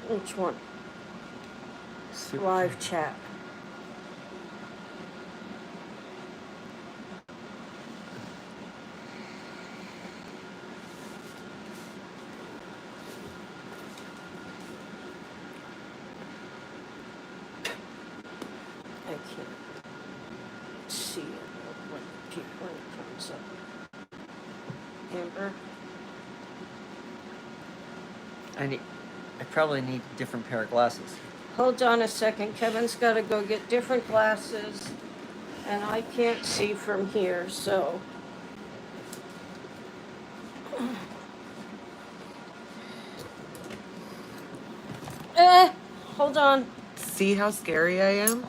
Which one? Super. Live chat. I can't see it when it comes up. Amber? I probably need a different pair of glasses. Hold on a second. Kevin's got to go get different glasses. And I can't see from here, so. Hold on. See how scary I am?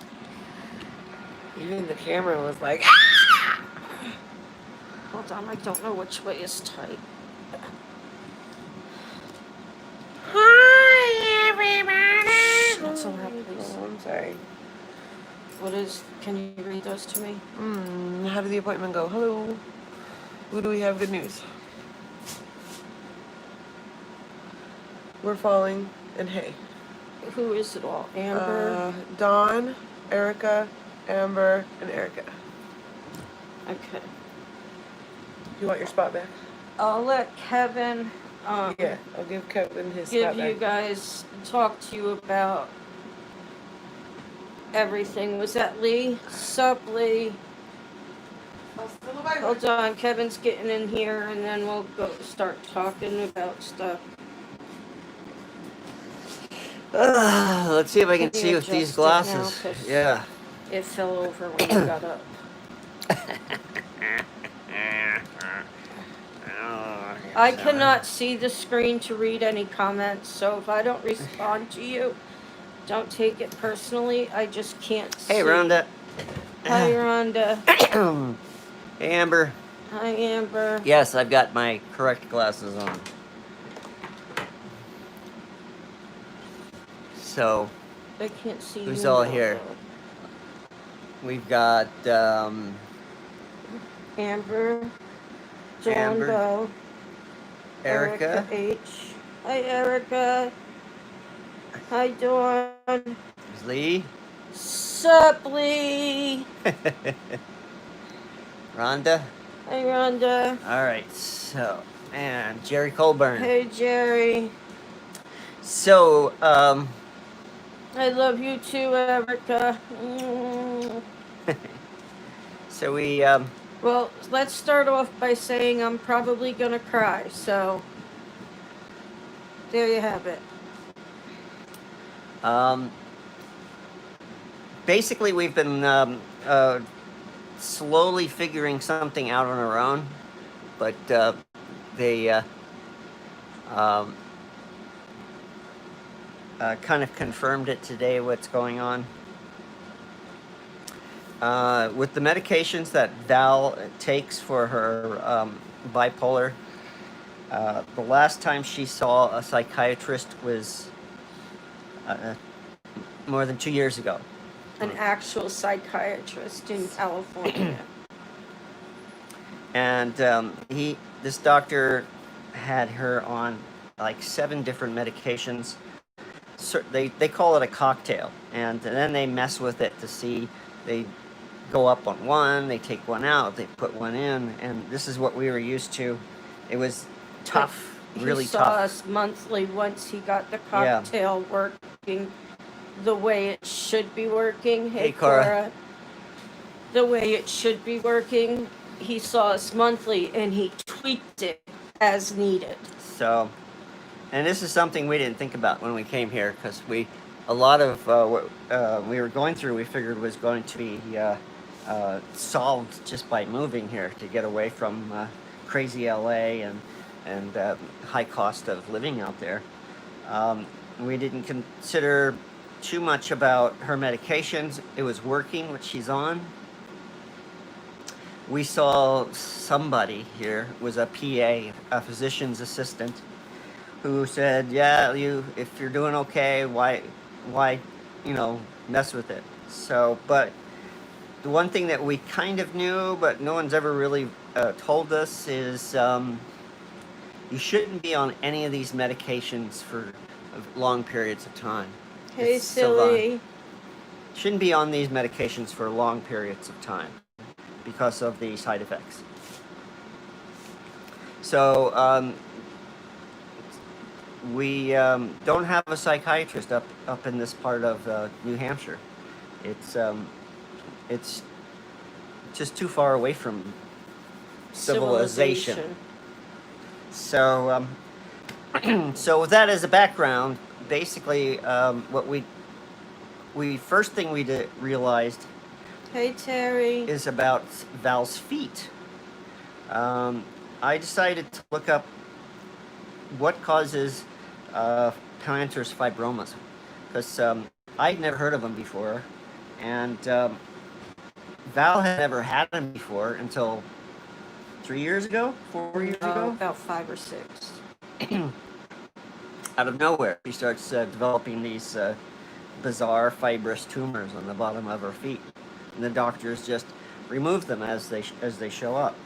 Even the camera was like, ah! Hold on, I don't know which way is tight. Hi, everybody. Not so loud, please. Oh, I'm sorry. Can you read those to me? How did the appointment go? Hello. Who do we have good news? We're falling, and hey. Who is it all? Amber? Dawn, Erica, Amber, and Erica. Okay. You want your spot back? I'll let Kevin Yeah, I'll give Kevin his give spot back. you guys, talk to you about everything. Was that Lee? Sup, Lee? Hold on, Kevin's getting in here, and then we'll go start talking about stuff. Let's see if I can Can you see with these adjust it now? glasses. 'Cause Yeah. It fell over when you got up. I cannot see the screen to read any comments, so if I don't respond to you, don't take it personally. I just can't see. Hey, Rhonda. Hi, Rhonda. Hey, Amber. Hi, Amber. Yes, I've got my correct glasses on. So, I can't see who's you all now, here? though. We've got Amber. John Amber. Doe. Erica. H. Hi, Erica. Hi, Dawn. There's Lee. Sup, Lee? Rhonda. Hi, Rhonda. All right, so, and Jerry Colburn. Hey, Jerry. So, I love you too, Erica. so we, Well, let's start off by saying I'm probably gonna cry, so there you have it. Basically we've been, slowly figuring something out on our own, but, they, kind of confirmed it today, what's going on. With the medications that Val takes for her bipolar, the last time she saw a psychiatrist was more than 2 years ago. An actual psychiatrist in California. And this doctor had her on like 7 different medications. So they call it a cocktail, and then they mess with it to see. They go up on one, they take one out, they put one in, and this is what we were used to. It was tough, really he tough. saw us monthly once he got the cocktail working the way it should be working. Hey, Cora. The way it should be working. He saw us monthly, and he tweaked it as needed. So, and this is something we didn't think about when we came here, because a lot of what we were going through, we figured was going to be solved just by moving here to get away from crazy LA and high cost of living out there. We didn't consider too much about her medications. It was working, which she's on. We saw somebody here, was a PA, a physician's assistant, who said, yeah, if you're doing okay, why, mess with it? So, but the one thing that we kind of knew, but no one's ever really told us, is you shouldn't be on any of these medications for long periods of time. Hey, It's Sylvan. silly. Shouldn't be on these medications for long periods of time because of the side effects. So we don't have a psychiatrist up in this part of New Hampshire. It's just too far away from civilization. So so with that as a background, basically what we first thing we realized Hey, Terry. is about Val's feet. I decided to look up what causes plantar fibromas, because I'd never heard of them before, and Val had never had them before until 3 years ago, 4 years ago. About 5 or 6. Out of nowhere, she starts developing these bizarre fibrous tumors on the bottom of her feet, and the doctors just remove them as they show up.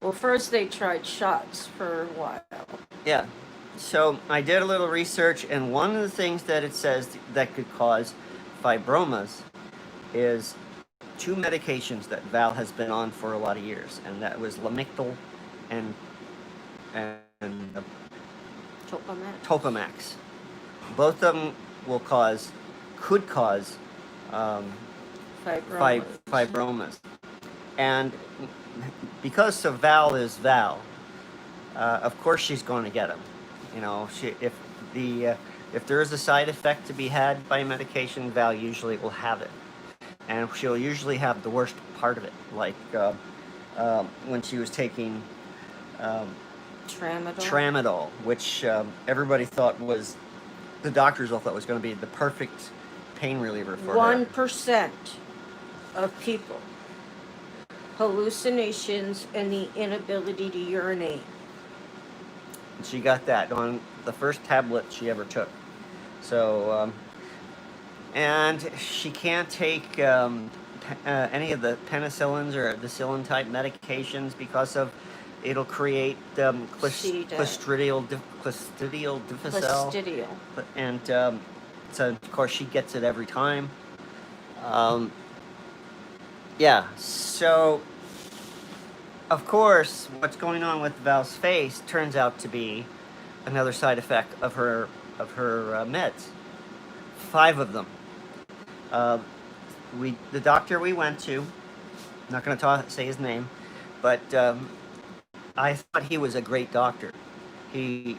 Well, first they tried shots for a while. Yeah. So I did a little research, and one of the things that it says that could cause fibromas is 2 medications that Val has been on for a lot of years, and that was Lamictal and Topamax. Both of them could cause fibromas. And because of Val is Val, of course she's going to get them. You know, if there is a side effect to be had by medication, Val usually will have it, and she'll usually have the worst part of it, like when she was taking tramadol, which everybody thought was, the doctors all thought was going to be the perfect pain reliever for her. 1% of people, hallucinations and the inability to urinate. She got that on the first tablet she ever took. So, and she can't take any of the penicillins or the penicillin type medications because of it'll create clostridial difficile. And so of course she gets it every time. Yeah, so of course what's going on with Val's face turns out to be another side effect of her meds. 5 of them. The doctor we went to, I'm not going to say his name, but I thought he was a great doctor. He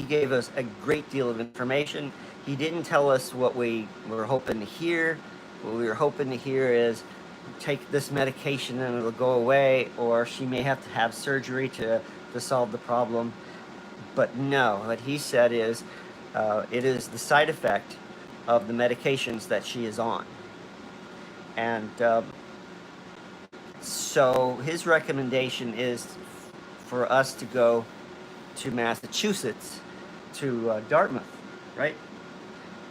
gave us a great deal of information. He didn't tell us what we were hoping to hear. What we were hoping to hear is, take this medication and it'll go away, or she may have to have surgery to solve the problem. But no, what he said is it is the side effect of the medications that she is on. And so his recommendation is for us to go to Massachusetts, to Dartmouth, right?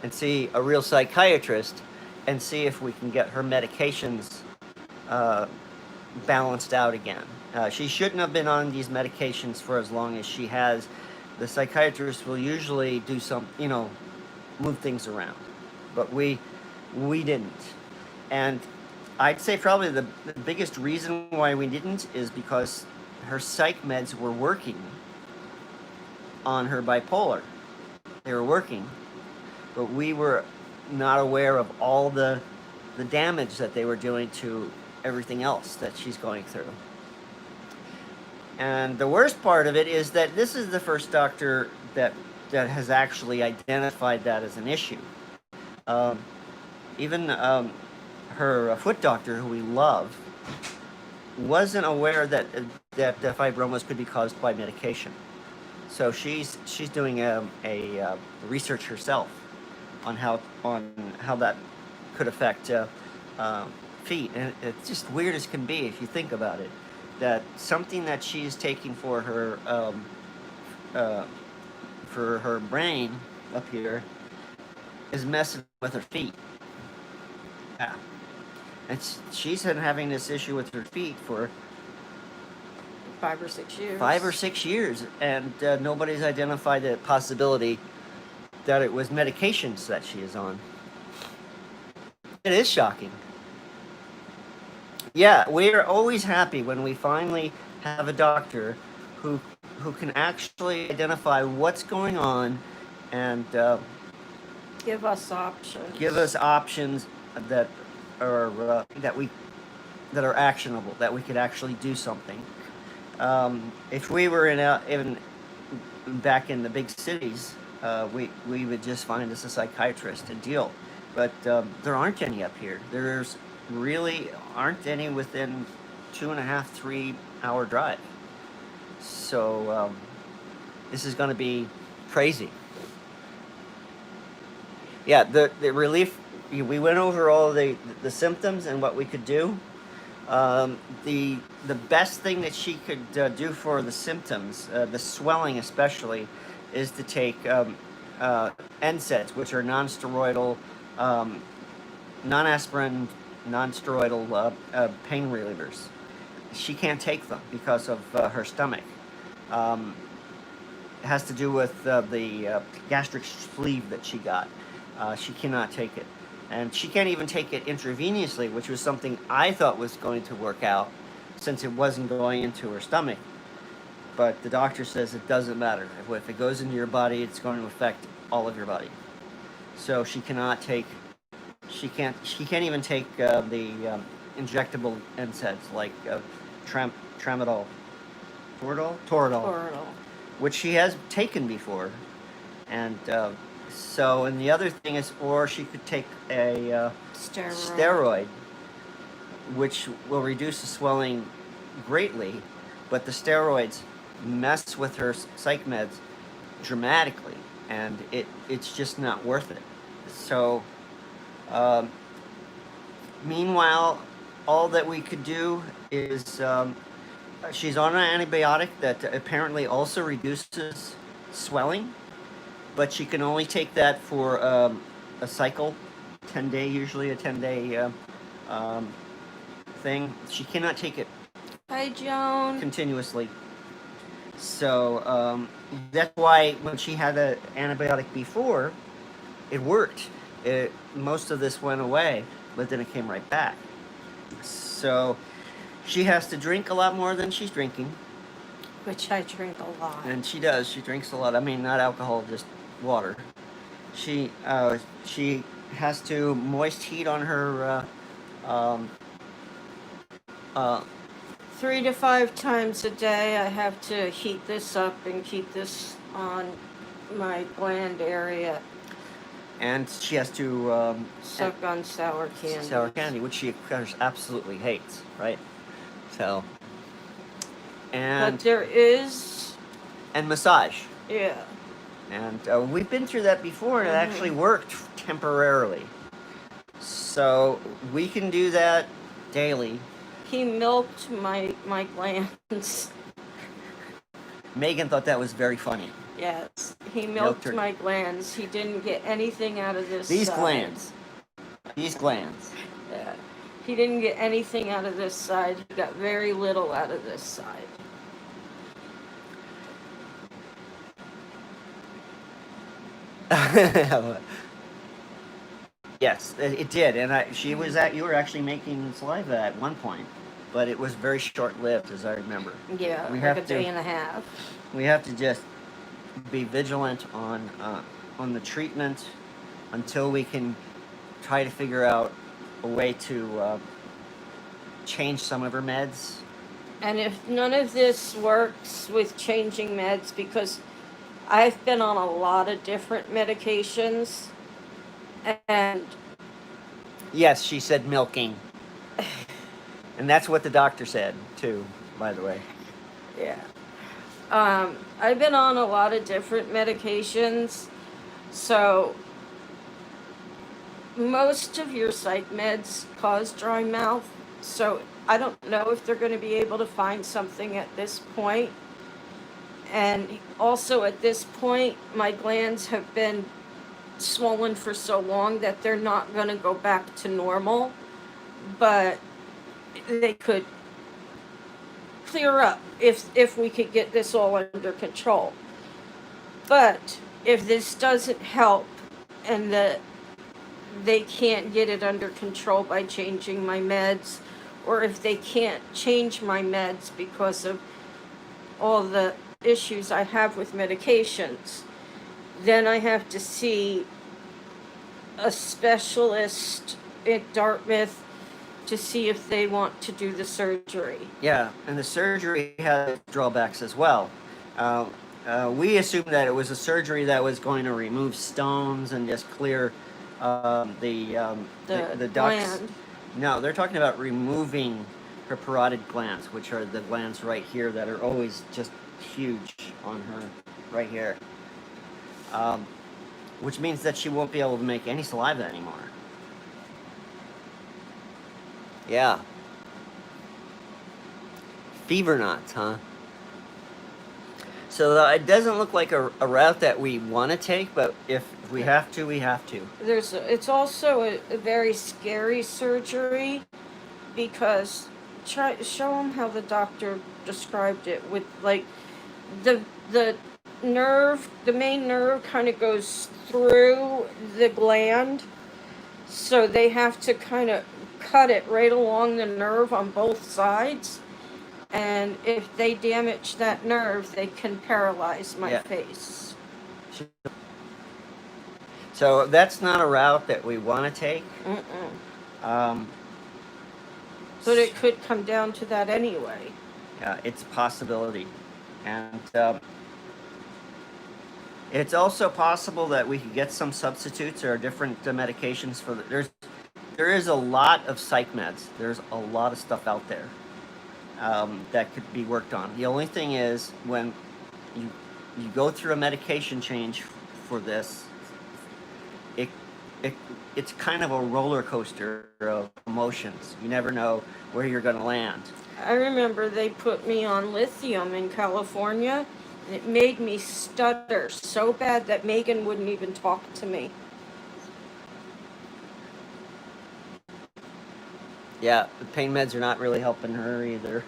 And see a real psychiatrist and see if we can get her medications balanced out again. She shouldn't have been on these medications for as long as she has. The psychiatrist will usually do move things around, but we didn't. And I'd say probably the biggest reason why we didn't is because her psych meds were working on her bipolar. They were working, but we were not aware of all the damage that they were doing to everything else that she's going through. And the worst part of it is that this is the first doctor that has actually identified that as an issue. Even her foot doctor, who we love, wasn't aware that fibromas could be caused by medication. So she's doing a research herself on how that could affect feet, and it's just weird as can be if you think about it. That something that she's taking for her brain up here is messing with her feet. Yeah. And she's been having this issue with her feet for 5 or 6 years. 5 or 6 years, and nobody's identified the possibility that it was medications that she is on. It is shocking. Yeah, we are always happy when we finally have a doctor who can actually identify what's going on and Give us options. give us options that are that are actionable, that we could actually do something. If we were in back in the big cities, we would just find us a psychiatrist to deal. But there aren't any up here. There's really aren't any within 2.5, 3 hour drive. So this is going to be crazy. Yeah, the relief. We went over all the symptoms and what we could do. The best thing that she could do for the symptoms, the swelling especially, is to take NSAIDs, which are non-steroidal, non-aspirin, non-steroidal pain relievers. She can't take them because of her stomach. It has to do with the gastric sleeve that she got. She cannot take it. And she can't even take it intravenously, which was something I thought was going to work out since it wasn't going into her stomach. But the doctor says it doesn't matter. If it goes into your body, it's going to affect all of your body. So she cannot take, she can't even take the injectable NSAIDs like tramadol, Toradol, which she has taken before. And so, and the other thing is, or she could take a steroid, which will reduce the swelling greatly, but the steroids mess with her psych meds dramatically, and it's just not worth it. So, meanwhile, all that we could do is, she's on an antibiotic that apparently also reduces swelling, but she can only take that for a cycle, 10-day, usually a 10-day thing. She cannot take it Hi, Joan. continuously. So that's why when she had an antibiotic before, it worked. Most of this went away, but then it came right back. So she has to drink a lot more than she's drinking. Which I drink a lot. And she does. She drinks a lot. I mean, not alcohol, just water. She has to moist heat on her 3 to 5 times a day. I have to heat this up and keep this on my gland area. And she has to Suck on sour candy. sour candy, which she of course absolutely hates, right? So, and But there is, and massage. yeah. And we've been through that before, and it actually worked temporarily. So we can do that daily. He milked my glands. Megan thought that was very funny. Yes, he Milked milked her. my glands. He didn't get anything out of this These side. glands. These glands. Yeah. He didn't get anything out of this side. He got very little out of this side. Yes, it did, and you were actually making saliva at one point, but it was very short-lived, as I remember. Yeah, We like have a to- day and a half. We have to just be vigilant on the treatment until we can try to figure out a way to change some of her meds. And if none of this works with changing meds, because I've been on a lot of different medications, and Yes, she said milking, and that's what the doctor said too, by the way. yeah. I've been on a lot of different medications, so most of your psych meds cause dry mouth, so I don't know if they're going to be able to find something at this point. And also at this point, my glands have been swollen for so long that they're not going to go back to normal, but they could clear up if we could get this all under control. But if this doesn't help and they can't get it under control by changing my meds, or if they can't change my meds because of all the issues I have with medications, then I have to see a specialist at Dartmouth to see if they want to do the surgery. Yeah, and the surgery has drawbacks as well. We assumed that it was a surgery that was going to remove stones and just clear the ducts. Gland. No, they're talking about removing her parotid glands, which are the glands right here that are always just huge on her, right here. Which means that she won't be able to make any saliva anymore. Yeah. Fever knots, huh? So it doesn't look like a route that we want to take, but if we have to, we have to. It's also a very scary surgery because show them how the doctor described it with like the nerve, the main nerve kind of goes through the gland, so they have to kind of cut it right along the nerve on both sides. And if they damage that nerve, they can paralyze my face. So that's not a route that we want to take. But it could come down to that anyway. Yeah, it's a possibility. And it's also possible that we could get some substitutes or different medications for there is a lot of psych meds. There's a lot of stuff out there. That could be worked on. The only thing is when you go through a medication change for this, it's kind of a roller coaster of emotions. You never know where you're going to land. I remember they put me on lithium in California, and it made me stutter so bad that Megan wouldn't even talk to me. Yeah, the pain meds are not really helping her either.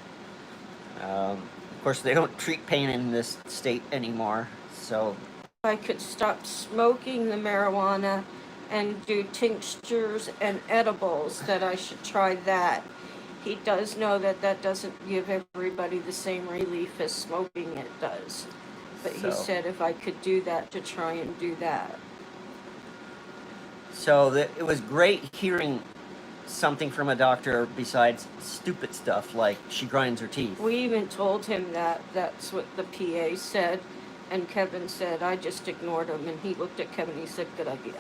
Of course, they don't treat pain in this state anymore, so... If I could stop smoking the marijuana and do tinctures and edibles, that I should try that. He does know that doesn't give everybody the same relief as smoking it does. But he said if I could do that, to try and do that. So it was great hearing something from a doctor besides stupid stuff like she grinds her teeth. We even told him that's what the PA said, and Kevin said, I just ignored him, and he looked at Kevin and he said, good idea.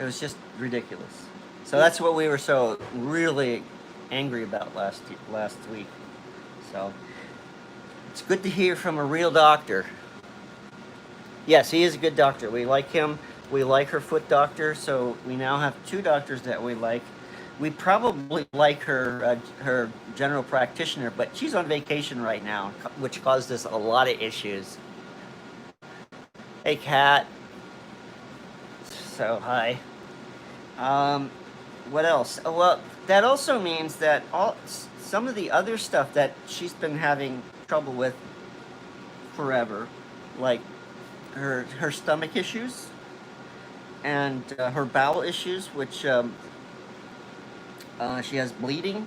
It was just ridiculous. So that's what we were so really angry about last week. So it's good to hear from a real doctor. Yes, he is a good doctor. We like him. We like her foot doctor, so we now have two doctors that we like. We probably like her general practitioner, but she's on vacation right now, which caused us a lot of issues. Hey, Kat. So, hi. What else? Oh, well, that also means that some of the other stuff that she's been having trouble with forever, like her stomach issues and her bowel issues, which she has bleeding,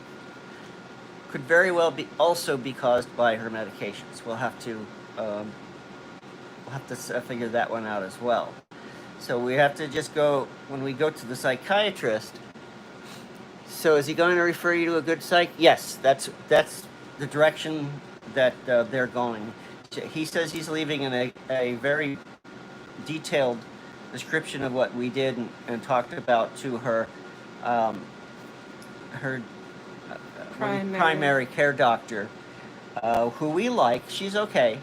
could very well also be caused by her medications. We'll have to figure that one out as well. So we have to just go, when we go to the psychiatrist. So is he going to refer you to a good psych? Yes, that's the direction that they're going. He says he's leaving in a very detailed description of what we did and talked about to her primary care doctor, who we like. She's okay.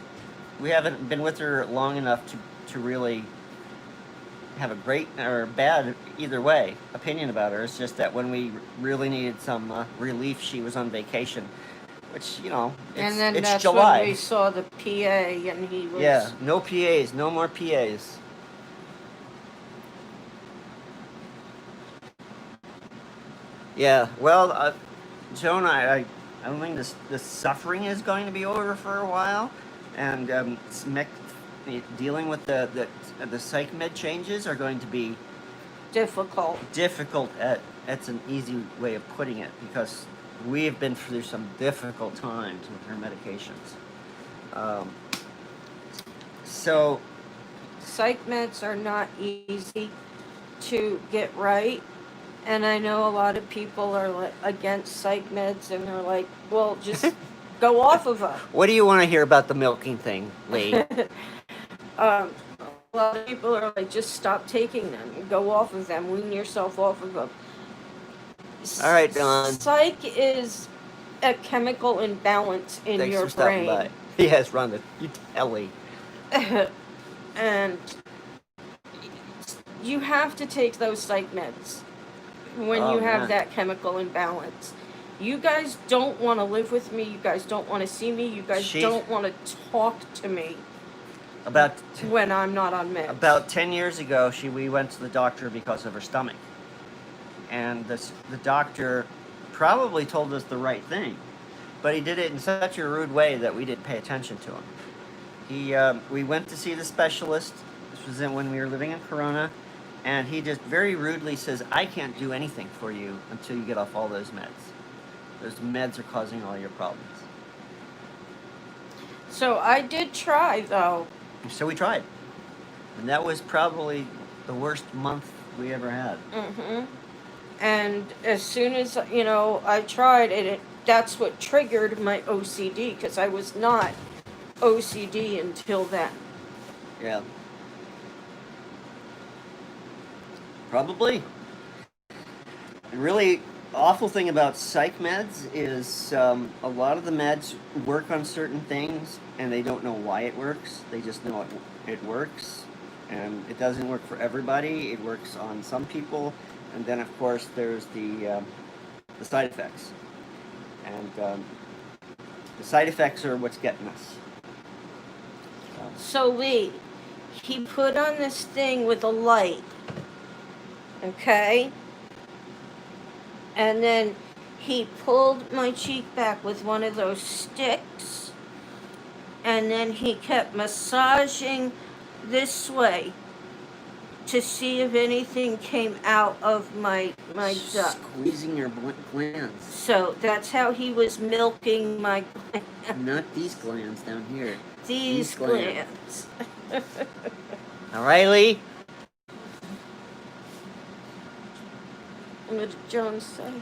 We haven't been with her long enough to really have a great or bad, either way, opinion about her. It's just that when we really needed some relief, she was on vacation, which, you know, and then it's that's July. when we saw the PA, and he was... Yeah, no PAs, no more PAs. Yeah, well, Joan, I don't think this suffering is going to be over for a while, and dealing with the psych med changes are going to be Difficult. difficult. That's an easy way of putting it, because we have been through some difficult times with her medications. So Psych meds are not easy to get right. And I know a lot of people are like against psych meds, and they're like, well, just go off of them. what do you want to hear about the milking thing, Lee? A lot of people are like, just stop taking them and go off of them. Wean yourself off of them. All right, Don. Psych is a chemical imbalance in Thanks your for stopping brain. by. Yes, Rhonda. You tell Lee. And you have to take those psych meds when Oh, you have man. that chemical imbalance. You guys don't want to live with me. You guys don't want to see me. You guys don't want to talk to me when I'm not on meds. About 10 years ago, we went to the doctor because of her stomach. And the doctor probably told us the right thing, but he did it in such a rude way that we didn't pay attention to him. We went to see the specialist. This was when we were living in Corona, and he just very rudely says, I can't do anything for you until you get off all those meds. Those meds are causing all your problems. So I did try, though. So we tried. And that was probably the worst month we ever had. Mm-hmm. And as soon as, I tried it, that's what triggered my OCD, because I was not OCD until then. Yeah. Probably. The really awful thing about psych meds is a lot of the meds work on certain things, and they don't know why it works. They just know it works, and it doesn't work for everybody. It works on some people, and then of course there's the side effects, and the side effects are what's getting us. So Lee, he put on this thing with a light, okay? And then he pulled my cheek back with one of those sticks, and then he kept massaging this way to see if anything came out of my duct. Squeezing your glands. So that's how he was milking my glands. Not these glands down here. These glands. All right, Lee? What did Joan say?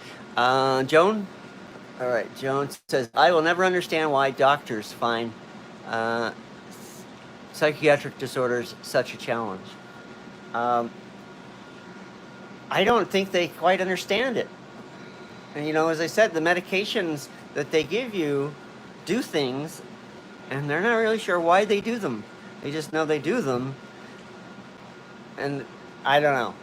Joan? All right, Joan says, I will never understand why doctors find psychiatric disorders such a challenge. I don't think they quite understand it. And, as I said, the medications that they give you do things, and they're not really sure why they do them. They just know they do them. And I don't know.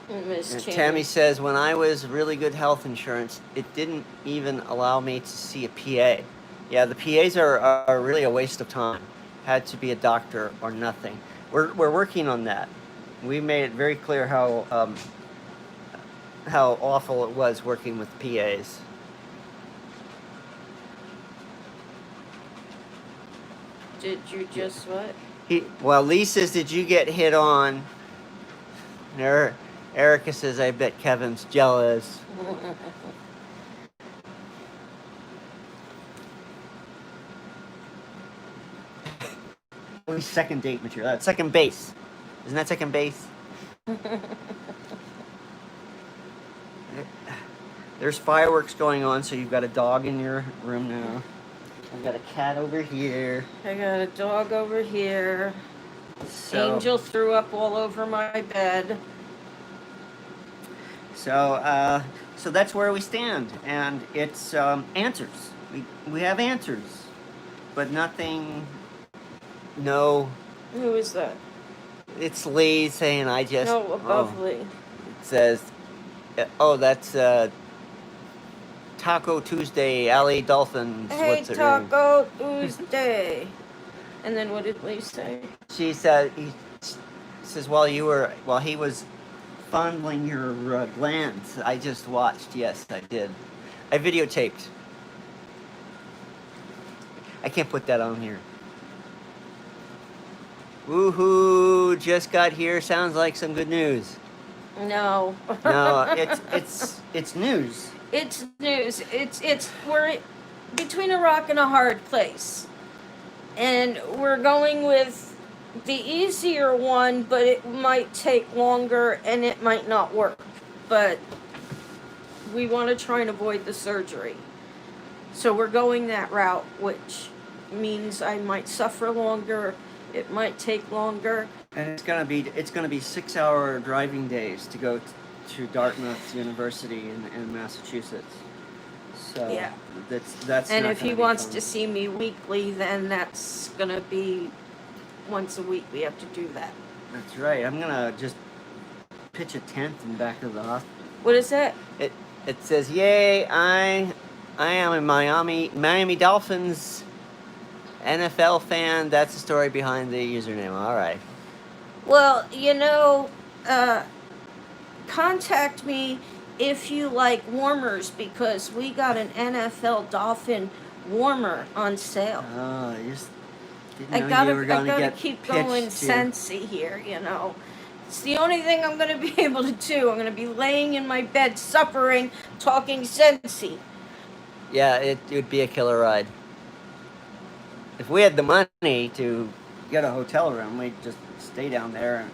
And Tammy says, when I was really good health insurance, it didn't even allow me to see a PA. Yeah, the PAs are really a waste of time. Had to be a doctor or nothing. We're working on that. We made it very clear how awful it was working with PAs. Did you just what? Lee says, did you get hit on? Erica says, I bet Kevin's jealous. Second date material. That's second base. Isn't that second base? There's fireworks going on, so you've got a dog in your room now. I've got a cat over here. I got a dog over here. So, Angel threw up all over my bed. So that's where we stand, and it's answers. We have answers, but nothing. No. Who is that? It's Lee saying I just. No, above Lee. It says, that's Taco Tuesday, Alley Dolphins. Hey, what's her Taco Tuesday. And then what did Lee say? She said, he says, while he was fondling your glands, I just watched. Yes, I did. I videotaped. I can't put that on here. Woohoo! Just got here. Sounds like some good news. No. No, it's news. It's news. We're between a rock and a hard place. And we're going with the easier one, but it might take longer and it might not work. But we want to try and avoid the surgery. So we're going that route, which means I might suffer longer, it might take longer. And it's gonna be 6-hour driving days to go to Dartmouth University in Massachusetts. So Yeah. that's. And not if gonna he be wants fun. to see me weekly, then that's gonna be once a week. We have to do that. That's right. I'm gonna just pitch a tent in back of the hospital. What is that? It says, "Yay! I am a Miami Dolphins NFL fan." That's the story behind the username. All right. Well, contact me if you like warmers because we got an NFL Dolphin warmer on sale. Oh, I just didn't I know gotta, you were going to I gotta get keep pitched going to- Scentsy here, It's the only thing I'm gonna be able to do. I'm gonna be laying in my bed suffering, talking Scentsy. Yeah, it would be a killer ride. If we had the money to get a hotel room, we'd just stay down there and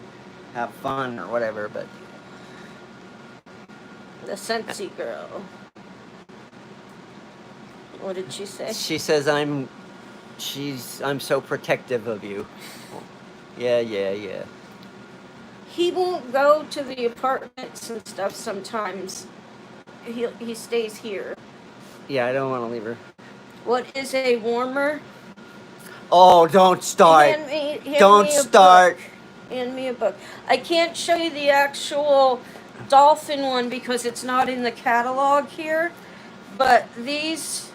have fun or whatever, but The Scentsy girl. What did she say? she says I'm so protective of you. Yeah. He won't go to the apartments and stuff sometimes. He stays here. Yeah, I don't want to leave her. What is a warmer? Oh, don't start. Hand Don't me a start. book. Hand me a book. I can't show you the actual dolphin one because it's not in the catalog here. But these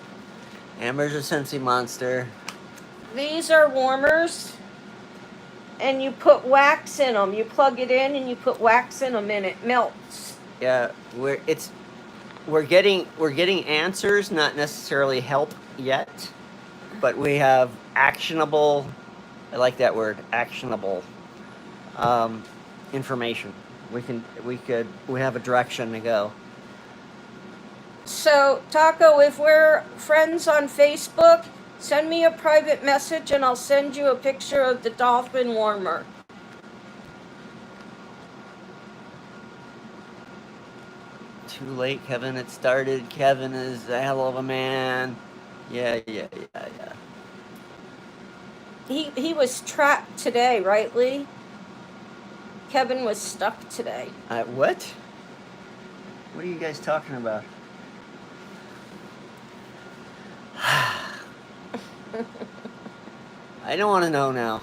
Amber's a Scentsy monster. are warmers. And you put wax in them. You plug it in and you put wax in them and it melts. Yeah, we're getting answers, not necessarily help yet, but we have actionable. I like that word, actionable information. We have a direction to go. So, Taco, if we're friends on Facebook, send me a private message and I'll send you a picture of the dolphin warmer. Too late, Kevin. It started. Kevin is a hell of a man. Yeah. He was trapped today, right, Lee? Kevin was stuck today. What? What are you guys talking about? I don't want to know now.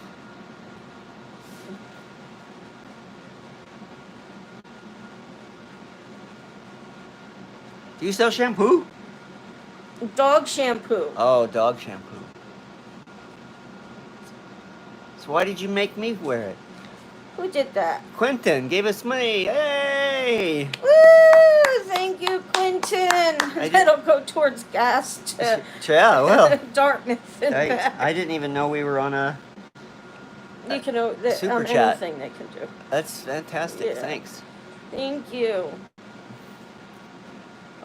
Do you sell shampoo? Dog shampoo. Oh, dog shampoo. So why did you make me wear it? Who did that? Quentin gave us money. Hey! Woo! Thank you, Quentin. That'll go towards gas to Yeah, well. Dartmouth and back. I didn't even know we were on a... You can Super chat. anything they can do. That's fantastic. Yeah. Thanks. Thank you.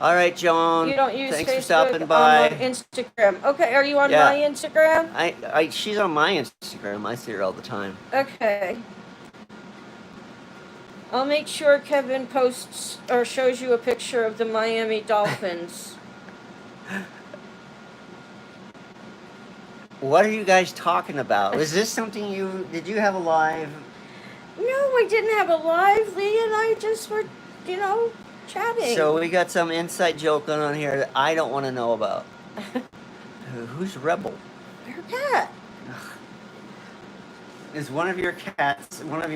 All right, Joan. You don't use Thanks Facebook. for stopping by. I'm on Instagram. Okay, are you on Yeah. my Instagram? She's on my Instagram. I see her all the time. Okay. I'll make sure Kevin posts or shows you a picture of the Miami Dolphins. What are you guys talking about? Is this something did you have a live? No, I didn't have a live. Lee and I just were, chatting. So we got some inside joke going on here that I don't want to know about. Who's Rebel? Your cat. Is one of your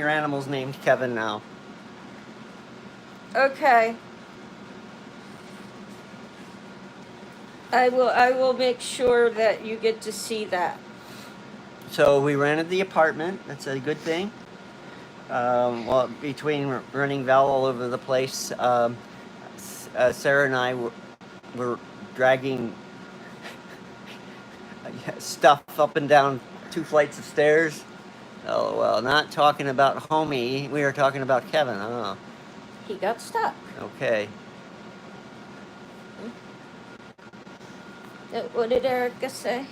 animals named Kevin now? Okay. I will make sure that you get to see that. So we rented the apartment. That's a good thing. Well, between running Val all over the place, Sarah and I were dragging stuff up and down 2 flights of stairs. Oh, well, not talking about homie. We were talking about Kevin. Oh, He got stuck. okay. What did Erica say?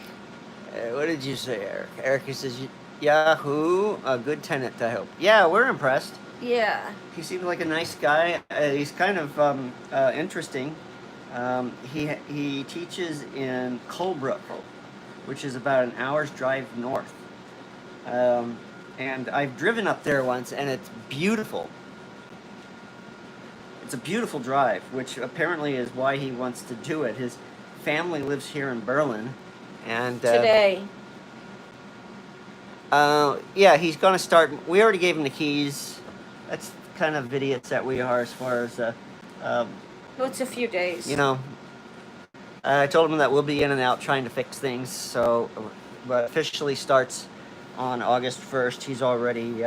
What did you say, Eric? Erica says, Yahoo, a good tenant, I hope. Yeah, we're impressed. Yeah. He seems like a nice guy. He's kind of interesting. He teaches in Colebrook, which is about an hour's drive north. And I've driven up there once, and it's beautiful. It's a beautiful drive, which apparently is why he wants to do it. His family lives here in Berlin, and Today. yeah, he's gonna start. We already gave him the keys. That's the kind of idiots that we are as far as Well, it's a few days. you know. I told him that we'll be in and out trying to fix things. So, but officially starts on August 1st. He's already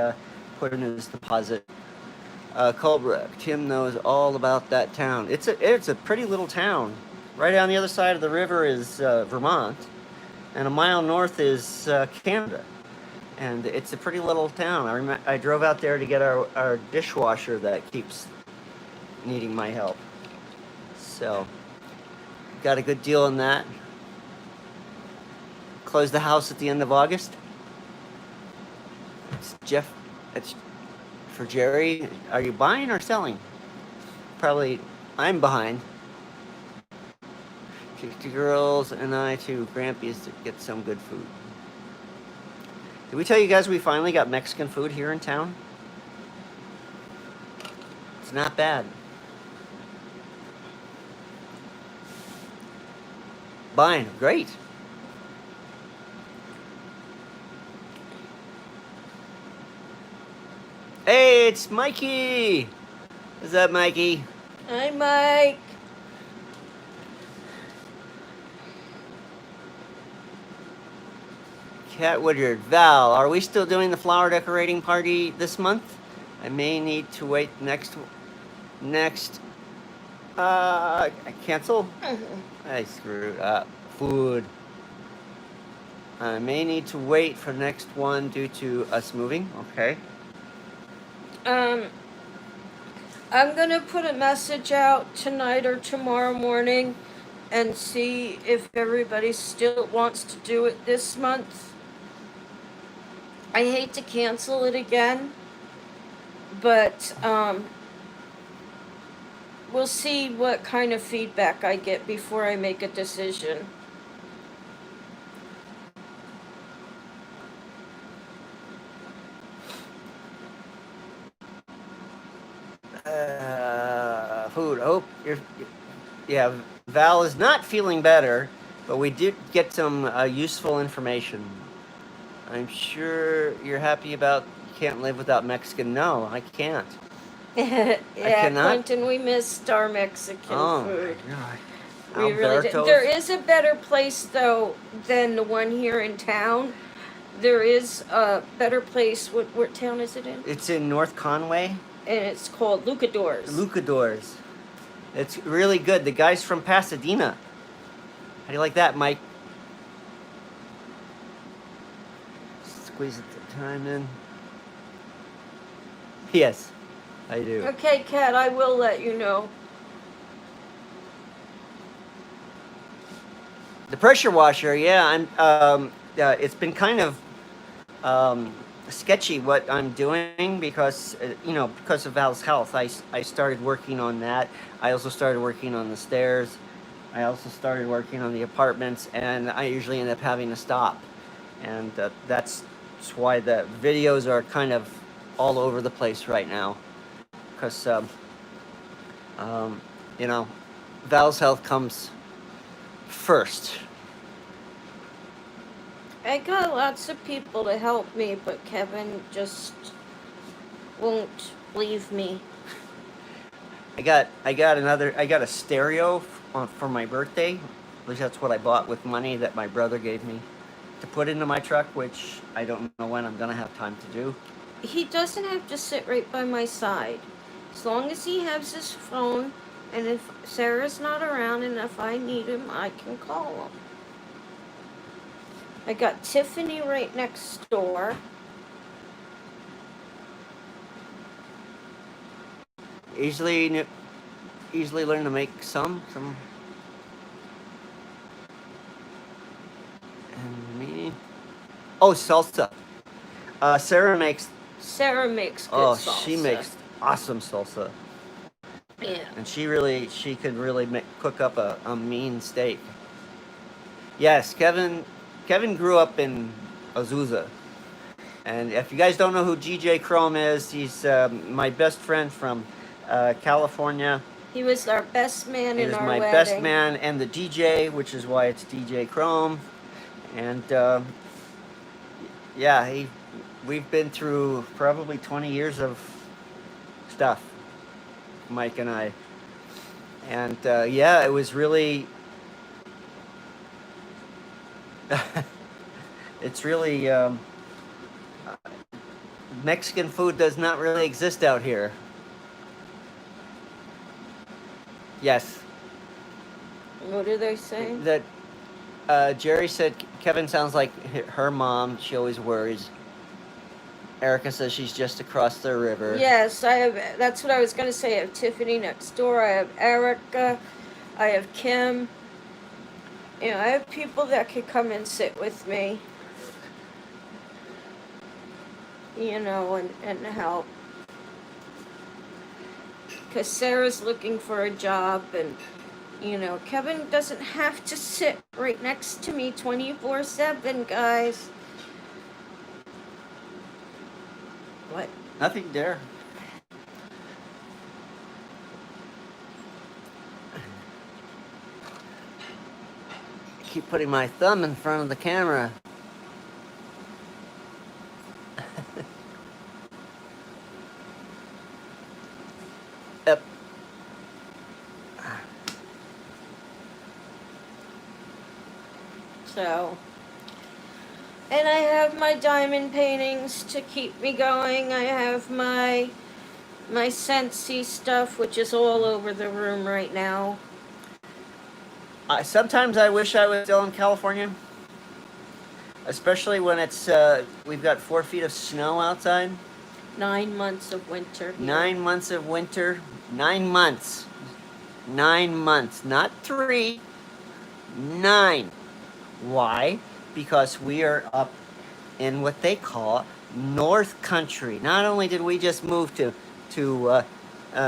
put in his deposit. Colebrook. Tim knows all about that town. It's a pretty little town. Right on the other side of the river is Vermont, and a mile north is Canada. And it's a pretty little town. I drove out there to get our dishwasher that keeps needing my help. So, got a good deal on that. Closed the house at the end of August. It's for Jerry. Are you buying or selling? Probably, I'm behind. 60 girls and I to Grampy's to get some good food. Did we tell you guys we finally got Mexican food here in town? It's not bad. Buying, great. Hey, it's Mikey. What's up, Mikey? Hi, Mike. Cat Woodard, Val, are we still doing the flower decorating party this month? I may need to wait next. Cancel? I screwed up. Food. I may need to wait for the next one due to us moving. Okay. I'm gonna put a message out tonight or tomorrow morning and see if everybody still wants to do it this month. I hate to cancel it again, but we'll see what kind of feedback I get before I make a decision. Food. Oh, yeah. Val is not feeling better, but we did get some useful information. I'm sure you're happy about can't live without Mexican. No, I can't. Yeah, cannot. Clinton, we missed our Mexican food. God. We really did. There is a better place though than the one here in town. There is a better place. What town is it in? It's in North Conway. And it's called Lucadors. Lucadors. It's really good. The guy's from Pasadena. How do you like that, Mike? Squeeze the time in. Yes, I do. Okay, Kat, I will let you know. The pressure washer, yeah, it's been kind of sketchy what I'm doing because because of Val's health. I started working on that. I also started working on the stairs. I also started working on the apartments, and I usually end up having to stop, and that's why the videos are kind of all over the place right now, because Val's health comes first. I got lots of people to help me, but Kevin just won't leave me. I got a stereo for my birthday. At least that's what I bought with money that my brother gave me to put into my truck, which I don't know when I'm gonna have time to do. He doesn't have to sit right by my side. As long as he has his phone, and if Sarah's not around and if I need him, I can call him. I got Tiffany right next door. easily learn to make some. And me. Oh, salsa. Sarah makes. Sarah makes good Oh, salsa. she makes awesome salsa. Yeah. And she could really cook up a mean steak. Yes, Kevin grew up in Azusa. And if you guys don't know who GJ Chrome is, he's my best friend from California. He was our best man He in was our my wedding. best man and the DJ, which is why it's DJ Chrome. And yeah, we've been through probably 20 years of stuff, Mike and I. And yeah, it was really, it's really, Mexican food does not really exist out here. Yes. What are they saying? That Jerry said Kevin sounds like her mom. She always worries. Erica says she's just across the river. Yes, I have. That's what I was going to say. I have Tiffany next door. I have Erica. I have Kim. You know, I have people that could come and sit with me. You know, and help. Because Sarah's looking for a job, and you know, Kevin doesn't have to sit right next to me 24/7, guys. What? Nothing there. I keep putting my thumb in front of the camera. Yep. So, and I have my diamond paintings to keep me going. I have my Scentsy stuff, which is all over the room right now. Sometimes I wish I was still in California, especially when it's we've got 4 feet of snow outside. 9 months of winter. Here. 9 months of winter. 9 months. 9 months, not 3. 9. Why? Because we are up in what they call North Country. Not only did we just move to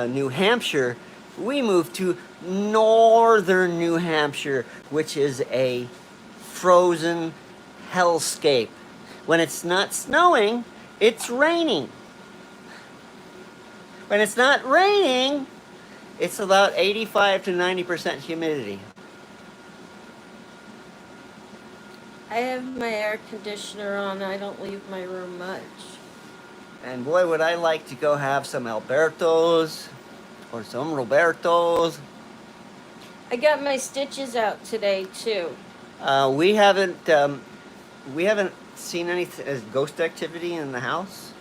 New Hampshire, we moved to northern New Hampshire, which is a frozen hellscape. When it's not snowing, it's raining. When it's not raining, it's about 85 to 90% humidity. I have my air conditioner on. I don't leave my room much. And boy, would I like to go have some Albertos or some Robertos. I got my stitches out today too. We haven't seen any ghost activity in the house,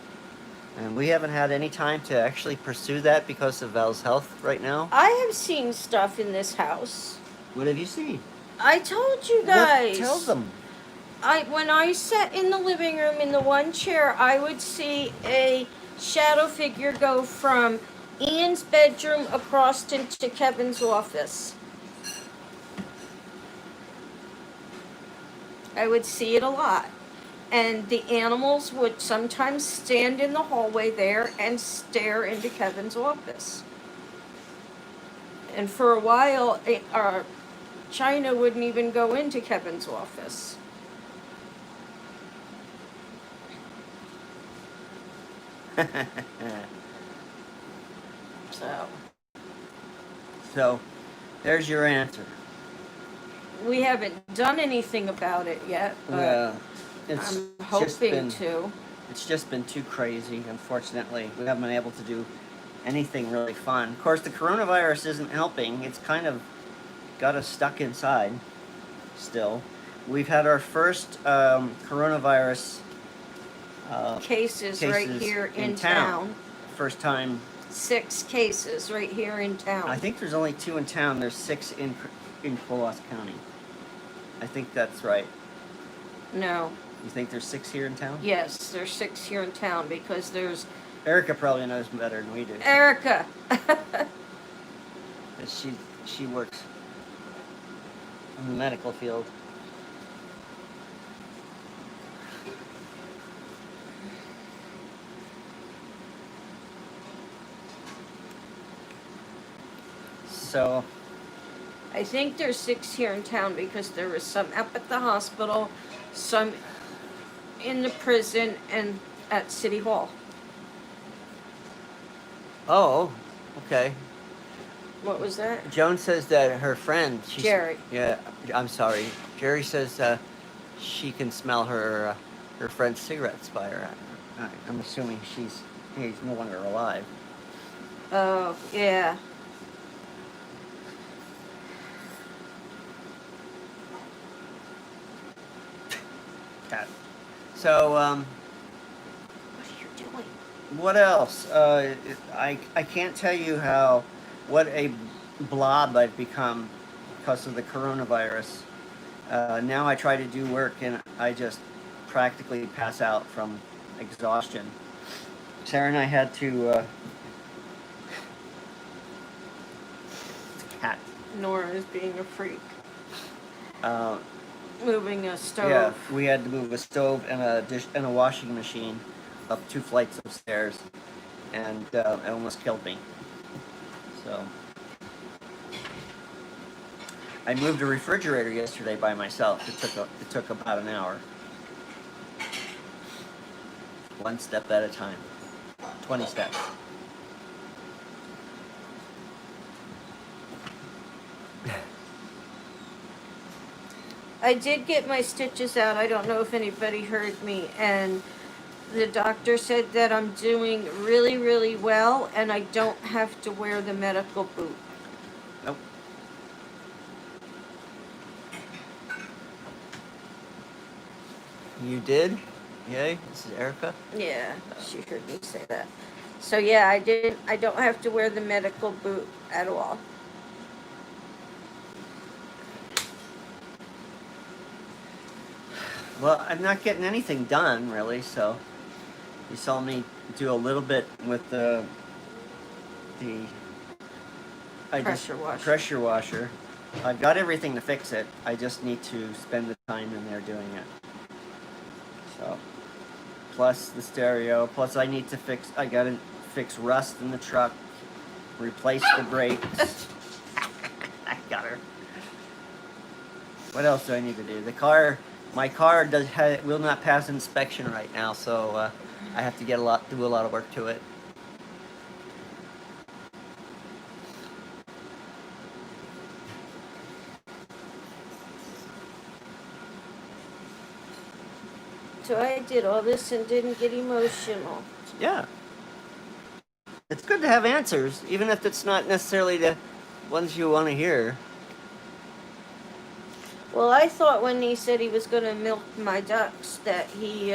and we haven't had any time to actually pursue that because of Val's health right now. I have seen stuff in this house. What have you seen? I told you guys. What? Tell them. When I sat in the living room in the one chair, I would see a shadow figure go from Ian's bedroom across into Kevin's office. I would see it a lot. And the animals would sometimes stand in the hallway there and stare into Kevin's office. And for a while, China wouldn't even go into Kevin's office. So, there's your answer. We haven't done anything about it yet, but I'm hoping to. It's just been too crazy, unfortunately. We haven't been able to do anything really fun. Of course, the coronavirus isn't helping. It's kind of got us stuck inside still. We've had our first coronavirus cases right here in town. First time. 6 cases right here in town. I think there's only 2 in town. There's 6 in Colas County. I think that's right. No. You think there's 6 here in town? Yes, there's 6 here in town because there's Erica probably knows better than we do. Erica. 'Cause she works in the medical field. So, I think there's 6 here in town because there was some up at the hospital, some in the prison, and at City Hall. oh, okay. What was that? Joan says that her friend, Jerry. Yeah, I'm sorry. Jerry says she can smell her friend's cigarettes by her. I'm assuming he's no longer alive. Oh, yeah. Cat. So, What are you doing? what else? I can't tell you what a blob I've become because of the coronavirus. Now I try to do work and I just practically pass out from exhaustion. Sarah and I had to. It's a cat. Nora is being a freak. Uh, Moving a stove. Yeah, we had to move a stove and a washing machine up 2 flights of stairs, and it almost killed me. So I moved a refrigerator yesterday by myself. It took about an hour. 1 step at a time. 20 steps. I did get my stitches out. I don't know if anybody heard me. And the doctor said that I'm doing really, really well and I don't have to wear the medical boot. Nope. You did? Yay. This is Erica. Yeah, she heard me say that. So yeah, I don't have to wear the medical boot at all. Well, I'm not getting anything done, really, so you saw me do a little bit with the pressure washer. I've got everything to fix it. I just need to spend the time in there doing it. So, plus the stereo, plus I gotta fix rust in the truck, replace the brakes. I got her. What else do I need to do? My car will not pass inspection right now, so I have to do a lot of work to it. So I did all this and didn't get emotional. Yeah. It's good to have answers, even if it's not necessarily the ones you want to hear. Well, I thought when he said he was going to milk my ducks that he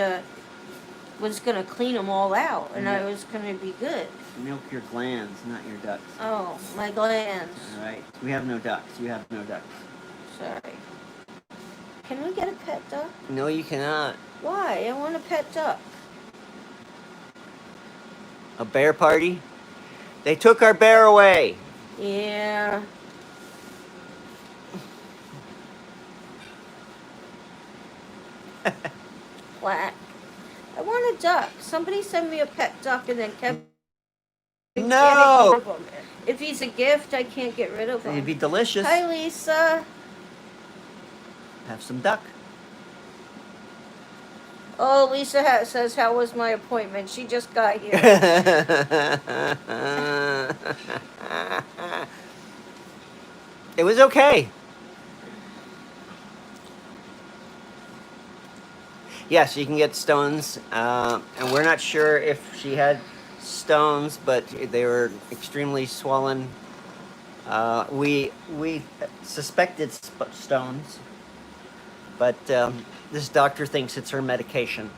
was going to clean them all out and I was going to be good. Milk your glands, not your ducks. Oh, my glands. All right. We have no ducks. You have no ducks. Sorry. Can we get a pet duck? No, you cannot. Why? I want a pet duck. A bear party? They took our bear away. Yeah. Quack. I want a duck. Somebody send me a pet duck and then kept No! getting rid of him. If he's a gift, I can't get rid of him. It'd be delicious. Hi, Lisa. Have some duck. Oh, Lisa says, how was my appointment? She just got here. It was okay. Yes, you can get stones, and we're not sure if she had stones, but they were extremely swollen. We suspected stones, but this doctor thinks it's her medication.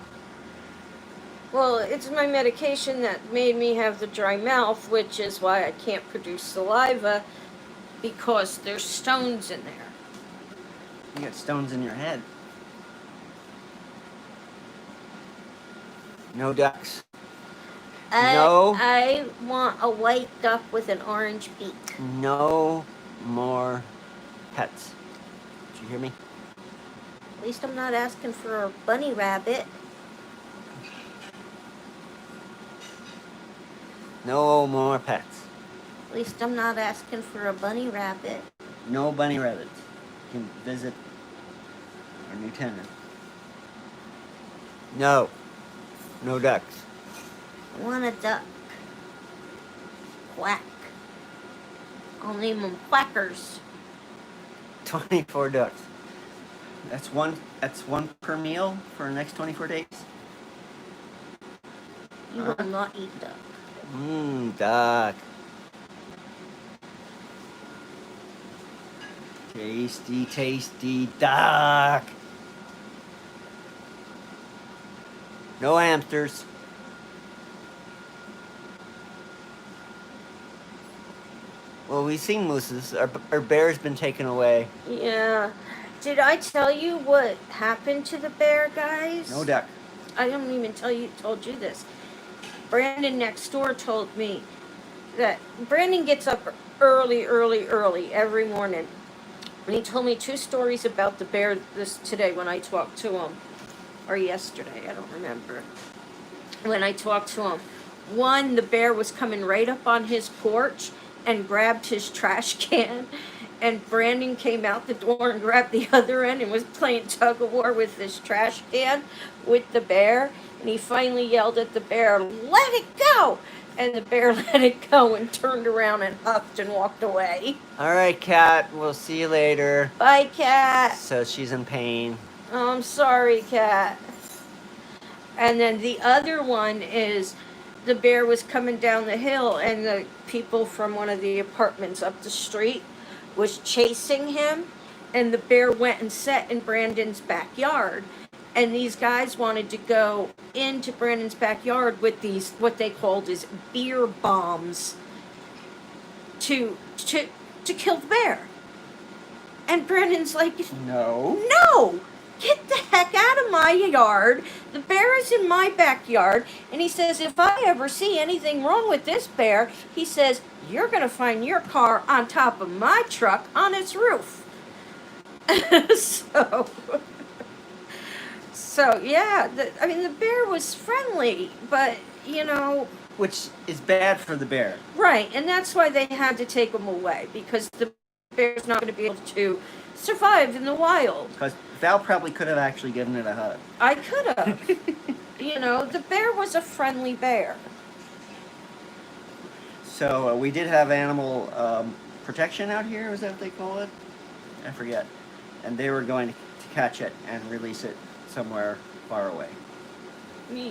Well, it's my medication that made me have the dry mouth, which is why I can't produce saliva, because there's stones in there. You got stones in your head. No ducks. No. I want a white duck with an orange beak. No more pets. Did you hear me? At least I'm not asking for a bunny rabbit. No more pets. At least I'm not asking for a bunny rabbit. No bunny rabbits. You can visit our new tenant. No. No ducks. I want a duck. Quack. I'll name them Quackers. 24 ducks. That's one per meal for the next 24 days. You will not eat duck. Duck. Tasty, tasty duck. No hamsters. Well, we've seen mooses. Our bear's been taken away. Yeah. Did I tell you what happened to the bear, guys? No duck. I didn't even told you this. Brandon next door told me that Brandon gets up early every morning. And he told me 2 stories about the bear today when I talked to him. Or yesterday, I don't remember. When I talked to him. One, the bear was coming right up on his porch and grabbed his trash can. And Brandon came out the door and grabbed the other end and was playing tug-of-war with this trash can with the bear. And he finally yelled at the bear, "Let it go!" And the bear let it go and turned around and huffed and walked away. All right, Cat. We'll see you later. Bye, Cat. So she's in pain. Oh, I'm sorry, Cat. And then the other one is the bear was coming down the hill and the people from one of the apartments up the street was chasing him, and the bear went and sat in Brandon's backyard. And these guys wanted to go into Brandon's backyard with these, what they called as beer bombs, to kill the bear. And Brandon's like, No. "No! Get the heck out of my yard. The bear is in my backyard." And he says, "If I ever see anything wrong with this bear," he says, "you're going to find your car on top of my truck on its roof." So yeah, the bear was friendly, but, Which is bad for the bear. right, and that's why they had to take him away, because the bear's not going to be able to survive in the wild. Because Val probably could have actually given it a hug. I could have. The bear was a friendly bear. So we did have animal protection out here. Is that what they call it? I forget. And they were going to catch it and release it somewhere far away. Yeah.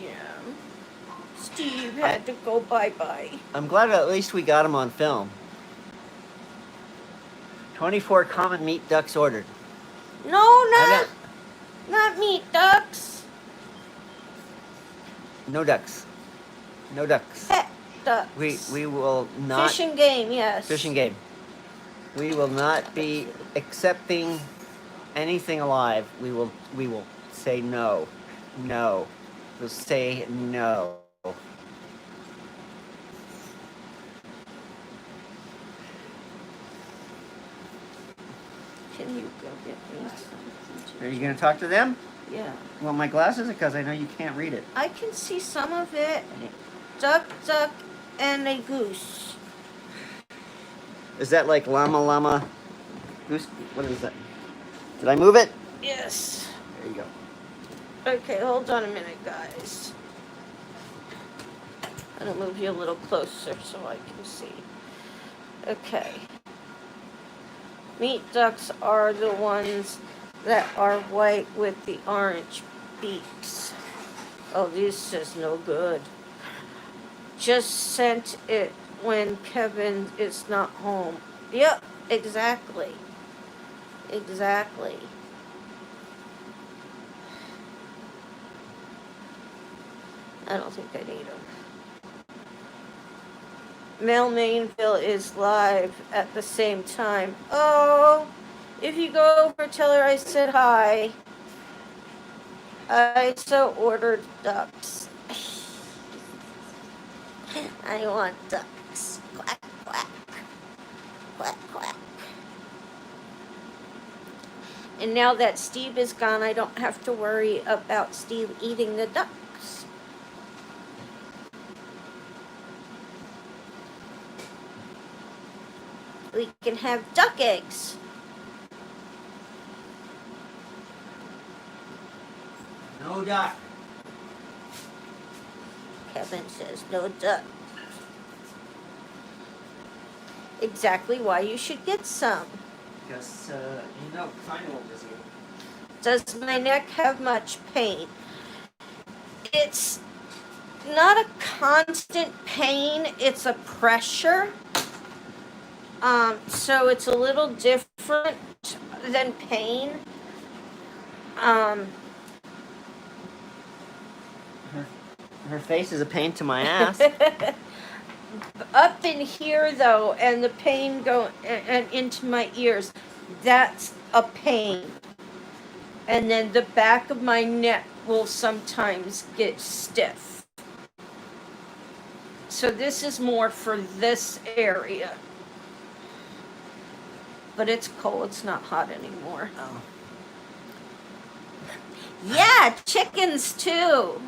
Steve had to go bye-bye. I'm glad at least we got him on film. 24 common meat ducks ordered. No, not meat ducks. No ducks. No ducks. Pet ducks. We will not... Fish and game, yes. Fish and game. We will not be accepting anything alive. We will say no. No. We'll say no. Can you go get me something? Are you going to talk to them? Yeah. You want my glasses? Because I know you can't read it. I can see some of it. Duck, and a goose. Is that like llama, goose? What is that? Did I move it? Yes. There you go. Okay, hold on a minute, guys. I'm gonna move you a little closer so I can see. Okay. Meat ducks are the ones that are white with the orange beaks. Oh, this is no good. Just sent it when Kevin is not home. Yep, exactly. Exactly. I don't think I need them. Mel Mainville is live at the same time. Oh, if you go over, tell her I said hi. I so ordered ducks. I want ducks. Quack, quack. Quack, quack. And now that Steve is gone, I don't have to worry about Steve eating the ducks. We can have duck eggs. No duck. Kevin says no duck. Exactly why you should get some. Because, China will visit. Does my neck have much pain? It's not a constant pain, it's a pressure. So it's a little different than pain. Her face is a pain to my ass. Up in here though, and the pain and into my ears, that's a pain. And then the back of my neck will sometimes get stiff. So this is more for this area. But it's cold, it's not hot anymore. Oh. Yeah, chickens too.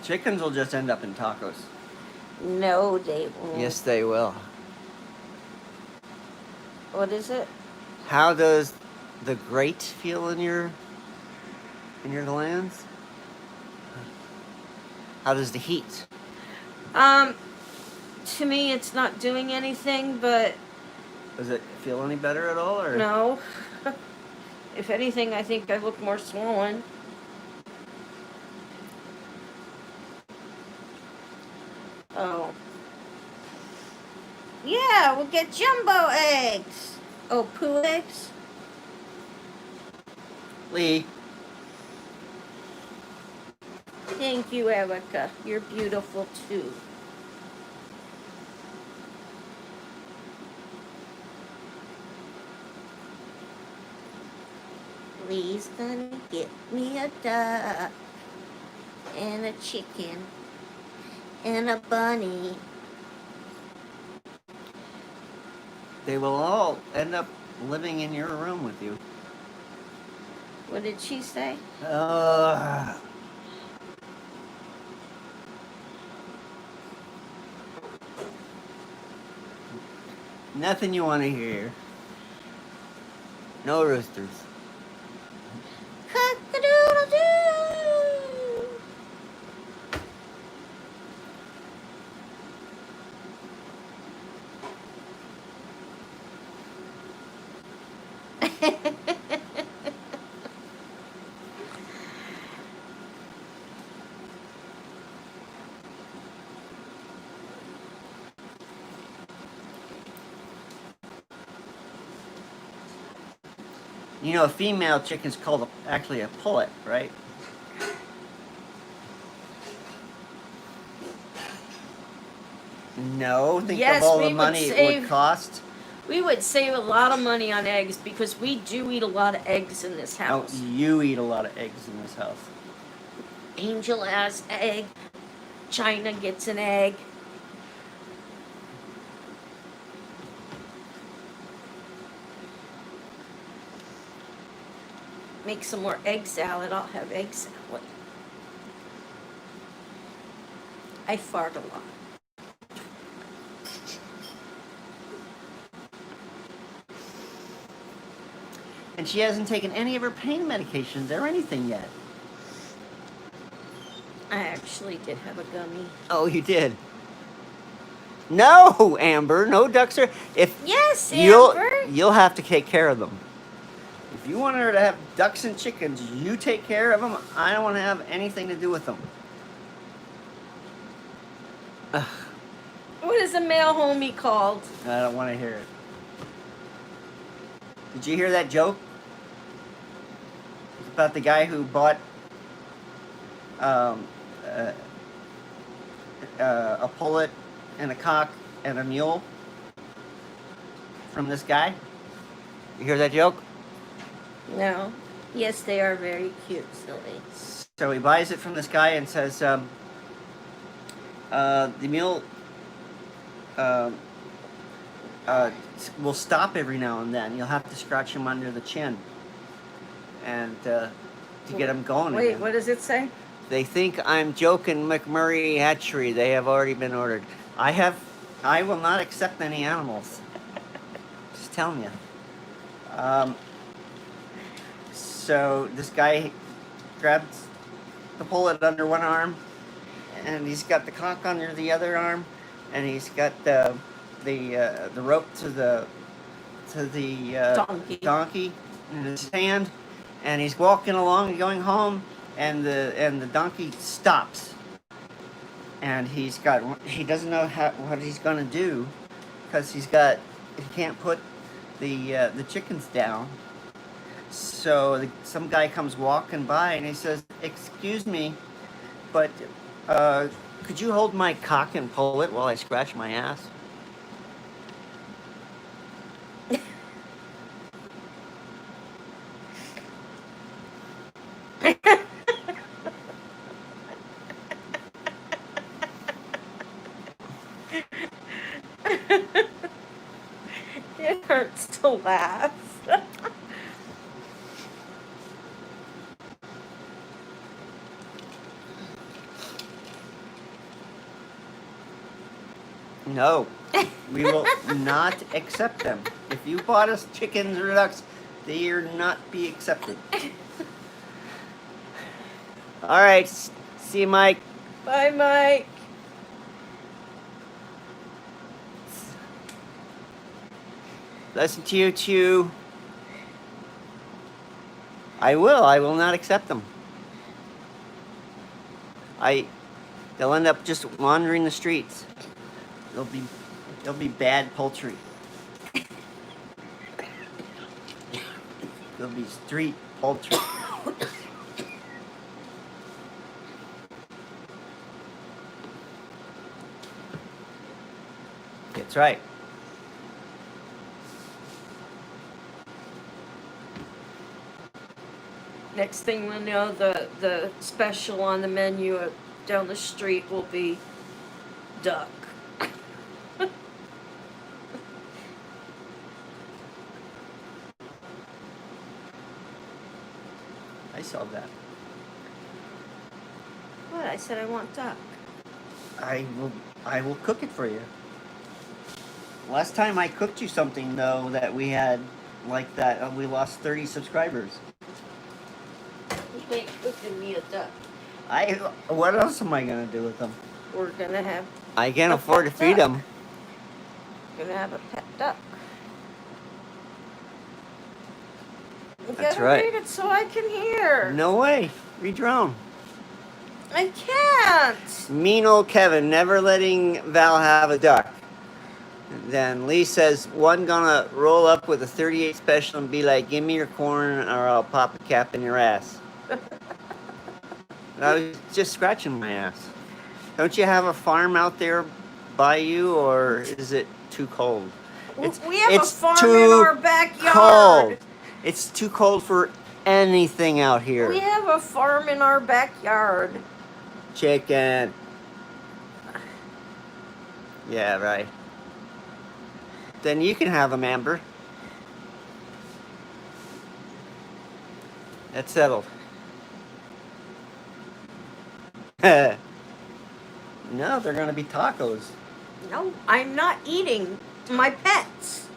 Chickens will just end up in tacos. No, they won't. Yes, they will. What is it? How does the grate feel in your glands? How does the heat? To me, it's not doing anything, but Does it feel any better at all, or no. If anything, I think I look more swollen. Oh. Yeah, we'll get jumbo eggs. Oh, poo eggs? Lee? Thank you, Erica. You're beautiful too. Lee's gonna get me a duck and a chicken and a bunny. They will all end up living in your room with you. What did she say? Nothing you want to hear. No roosters. Cock-a-doodle-doo! You know, a female chicken's called actually a pullet, right? No, think Yes, of all we the would money it save- would cost. We would save a lot of money on eggs because we do eat a lot of eggs in this Oh, house. you eat a lot of eggs in this house. Angel has egg. China gets an egg. Make some more egg salad. I'll have egg salad. I fart a lot. And she hasn't taken any of her pain medications or anything yet. I actually did have a gummy. Oh, you did? No, Amber, no ducks are. If Yes, Amber. you'll have to take care of them. If you want her to have ducks and chickens, you take care of them. I don't want to have anything to do with them. Ugh, What is a male homie called? I don't want to hear it. Did you hear that joke? It's about the guy who bought a pullet and a cock and a mule from this guy. You hear that joke? No. Yes, they are very cute, silly. So he buys it from this guy and says, The mule will stop every now and then. You'll have to scratch him under the chin, and to get him going Wait, again. what does it say? They think I'm joking, McMurray Hatchery. They have already been ordered. I will not accept any animals. Just telling you. So this guy grabs the pullet under one arm, and he's got the cock under the other arm, and he's got the rope to the donkey in his hand, and he's walking along, going home, and the donkey stops, and he doesn't know what he's gonna do, because he can't put the chickens down. So some guy comes walking by, and he says, "Excuse me, but could you hold my cock and pull it while I scratch my ass?" It hurts to laugh. No, we will not accept them. If you bought us chickens or ducks, they are not be accepted. All right, see you, Mike. Bye, Mike. Listen to you too. I will not accept them. They'll end up just wandering the streets. They'll be bad poultry. They'll be street poultry. That's right. Next thing we know, the special on the menu down the street will be duck. I saw that. What? I said I want duck. I will cook it for you. Last time I cooked you something though that we had like that, we lost 30 subscribers. You ain't cooking me a duck. What else am I gonna do with them? We're gonna have. I can't a afford to pet feed duck. them. Gonna have a pet duck. You That's gotta right. read it so I can hear. No way. Read your own. I can't. Mean old Kevin, never letting Val have a duck. And then Lee says, one gonna roll up with a 38 special and be like, give me your corn or I'll pop a cap in your ass. I was just scratching my ass. Don't you have a farm out there by you, or is it too cold? We have a farm in too our backyard. cold. It's too cold for anything out here. We have a farm in our backyard. Chicken. Yeah, right. Then you can have them, Amber. That's settled. No, they're gonna be tacos. No, I'm not eating my pets.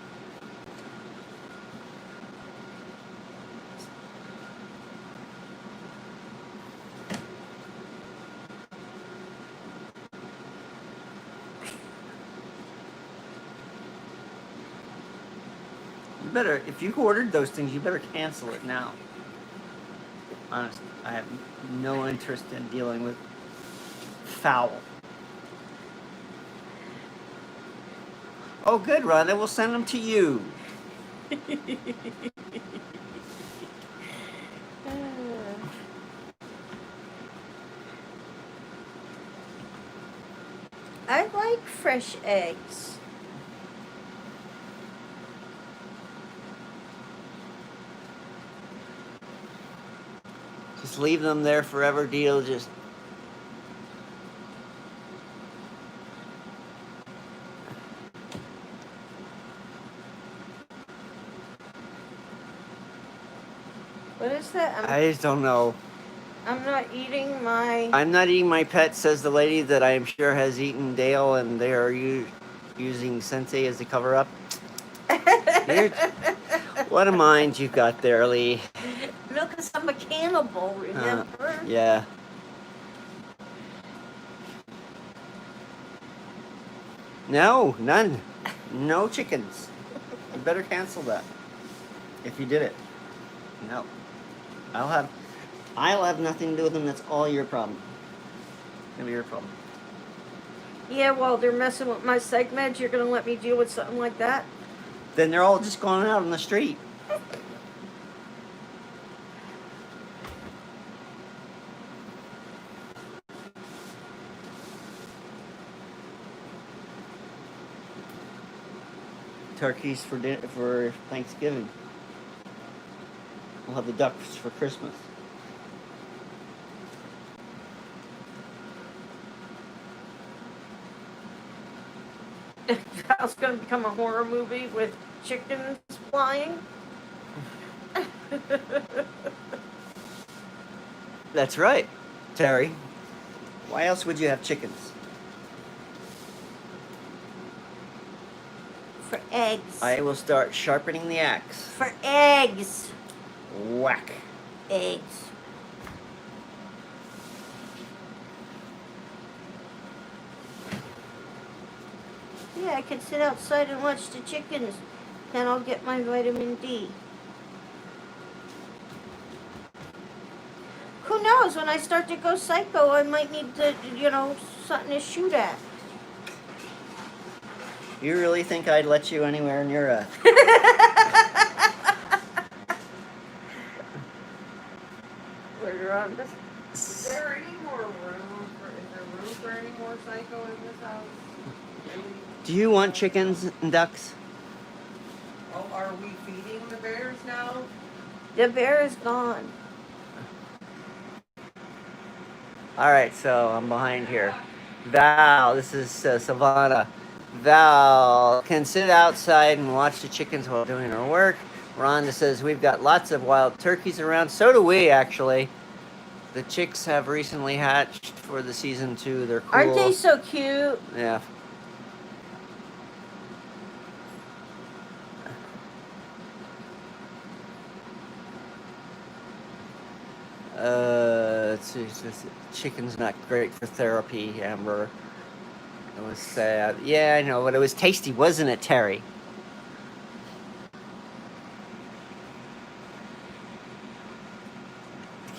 You better, if you ordered those things, you better cancel it now. Honest, I have no interest in dealing with fowl. Oh, good, Rhonda. We'll send them to you. I like fresh eggs. Just leave them there forever, deal. Just What is that? I just don't know. I'm not eating my... I'm not eating my pet, says the lady that I am sure has eaten Dale, and they are using Sensei as a cover-up. What a mind you've got there, Lee. No, because I'm a cannibal, remember? Yeah. No, none. No chickens. You better cancel that. If you did it. No. I'll have nothing to do with them. That's all your problem. It's gonna be your problem. Yeah, well, they're messing with my psych meds. You're going to let me deal with something like that? Then they're all just going out on the street. Turkeys for Thanksgiving. We'll have the ducks for Christmas. It's going to become a horror movie with chickens flying. That's right, Terry. Why else would you have chickens? For eggs. I will start sharpening the axe. For eggs. Whack. Eggs. Yeah, I can sit outside and watch the chickens. Then I'll get my vitamin D. Who knows? When I start to go psycho, I might need to, something to shoot at. You really think I'd let you anywhere near a... We're on this. Is there any more room for any more psycho in this house? Really? Do you want chickens and ducks? Oh, are we feeding the bears now? The bear is gone. Alright, so I'm behind here. Val, this is Savannah. Val can sit outside and watch the chickens while doing her work. Rhonda says we've got lots of wild turkeys around. So do we, actually. The chicks have recently hatched for the season 2. They're cool. Aren't they so cute? Yeah. Chicken's not great for therapy, Amber. It was sad. Yeah, I know, but it was tasty, wasn't it, Terry?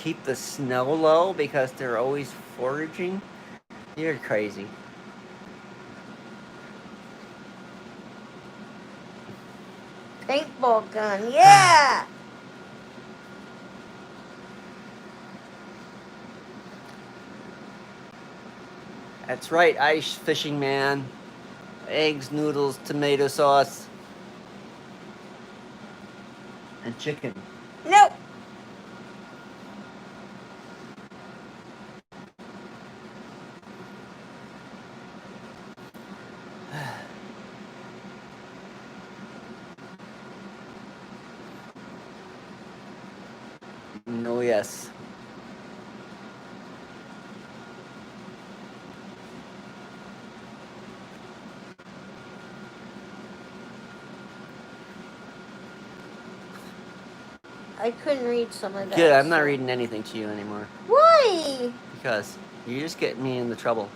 Keep the snow low because they're always foraging? You're crazy. Paintball gun, yeah! That's right, ice fishing man. Eggs, noodles, tomato sauce. And chicken. Nope. No, yes. I couldn't read some of that. Good, I'm not reading anything to you anymore. Why? Because you just get me into trouble.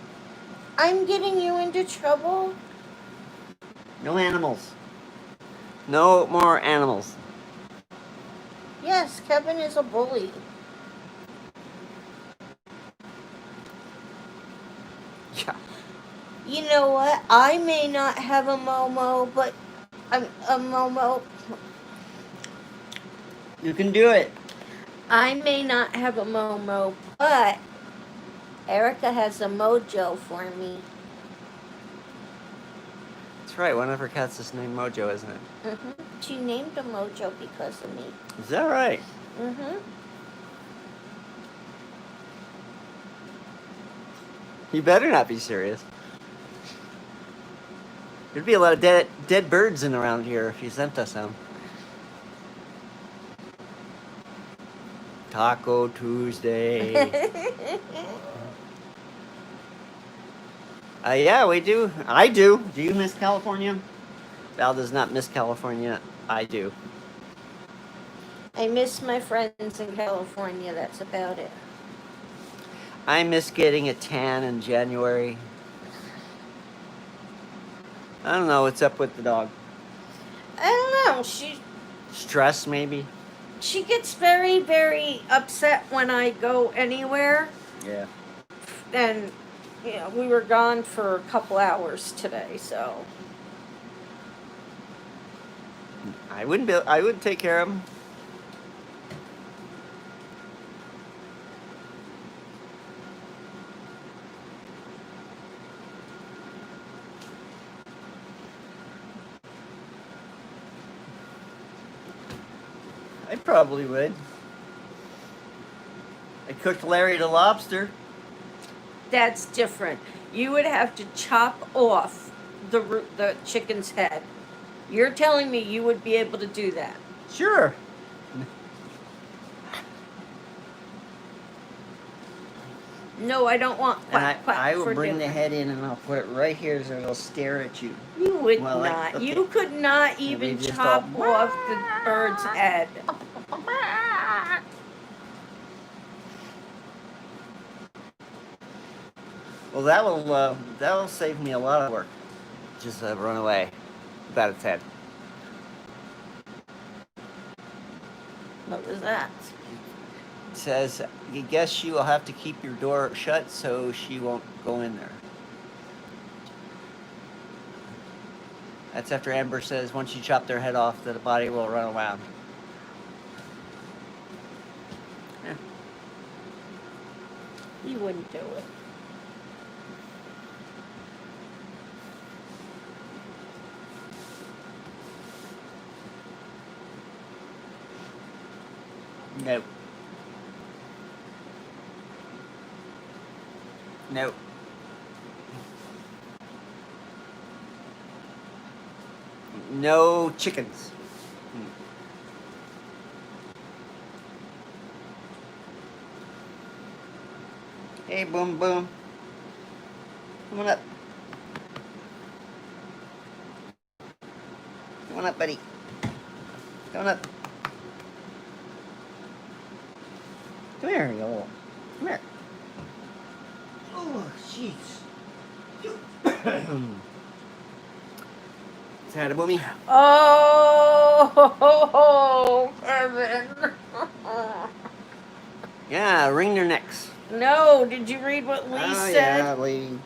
I'm getting you into trouble? No animals. No more animals. Yes, Kevin is a bully. Yeah. You know what? I may not have a Momo, but a Momo. You can do it. I may not have a Momo, but Erica has a mojo for me. That's right, one of her cats is named Mojo, isn't it? Mm-hmm. She named a mojo because of me. Is that right? Mm-hmm. You better not be serious. There'd be a lot of dead birds in around here if you sent us some. Taco Tuesday. Yeah, we do. I do. Do you miss California? Val does not miss California. I do. I miss my friends in California. That's about it. I miss getting a tan in January. I don't know what's up with the dog. I don't know. Stress, maybe? She gets very, very upset when I go anywhere. Yeah. And, we were gone for a couple hours today, so. I wouldn't take care of him. I probably would. I cooked Larry the lobster. That's different. You would have to chop off the chicken's head. You're telling me you would be able to do that? Sure. No, I don't want quack, And quack I for will bring the dinner. head in and I'll put it right here so it'll stare at you. You would Well, not. okay. You could not Maybe even just chop all- off the bird's head. Well, that'll save me a lot of work. Just run away without its head. What was that? It says, I guess you will have to keep your door shut so she won't go in there. That's after Amber says once you chop their head off, the body will run around. Yeah. You wouldn't do it. No. No. No chickens. Hey, Boom Boom. Come on up. Come on up, buddy. Come on up. Come here, you. Come here. Oh, jeez. Is that a boomy? Oh, Kevin. Yeah, wring their necks. No, did you read what Lee Oh, said? yeah, Lee.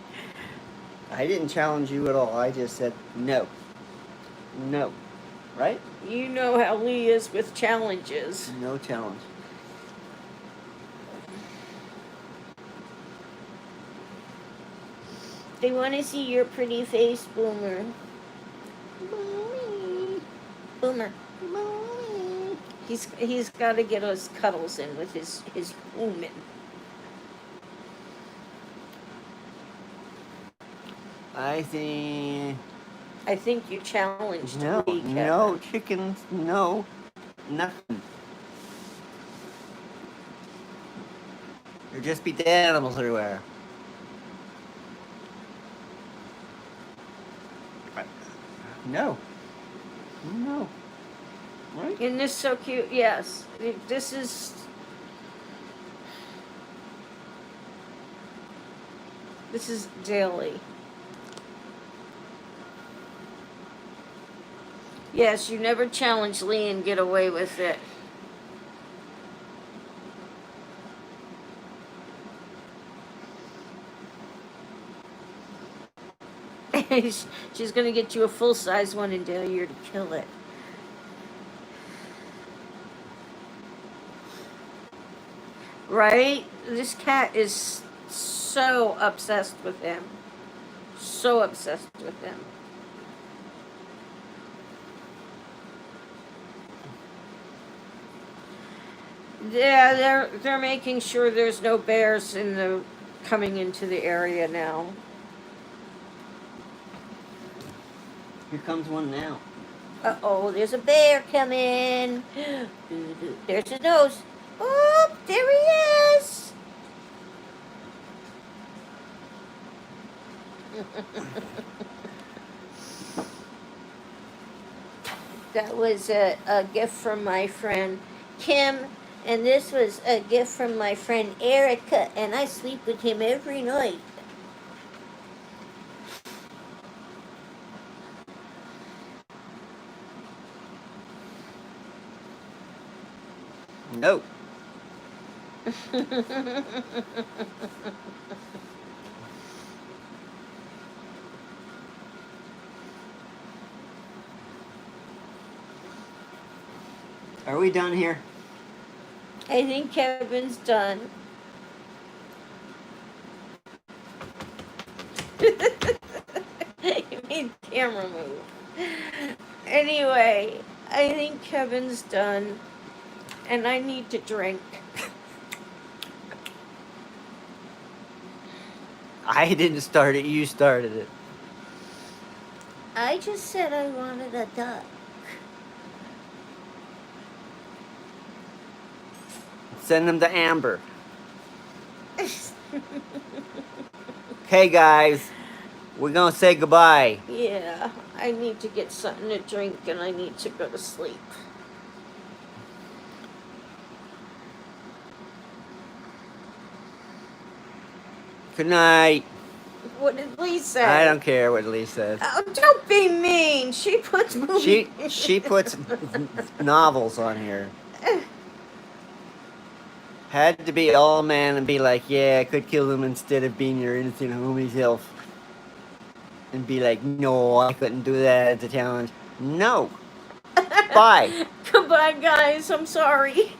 I didn't challenge you at all. I just said no. No. Right? You know how Lee is with challenges. No challenge. They want to see your pretty face, Boomer. Boomer. He's got to get us cuddles in with his human. I think you challenged no, Lee, Kevin. no chickens, no, nothing. There'd just be dead animals everywhere. No. No. Right? Isn't this so cute? Yes. This is daily. Yes, you never challenge Lee and get away with it. She's going to get you a full-size one and dare you to kill it. Right? This cat is so obsessed with him. So obsessed with him. Yeah, they're making sure there's no bears coming into the area now. Here comes one now. Uh-oh, there's a bear coming. There's his nose. Oop. Oh, there he is. That was a gift from my friend Kim, and this was a gift from my friend Erica, and I sleep with him every night. No. Are we done here? I think Kevin's done. He made the camera move. Anyway, I think Kevin's done, and I need to drink. I didn't start it, you started it. I just said I wanted a duck. Send them to Amber. Okay, guys, we're gonna say goodbye. Yeah, I need to get something to drink and I need to go to sleep. Good night. What did Lee say? I don't care what Lee says. Oh, don't be mean. She puts movies. She puts novels on here. Had to be all man and be like, yeah, I could kill him instead of being your innocent homie self. And be like, no, I couldn't do that as a challenge. No. Bye. Goodbye, guys. I'm sorry.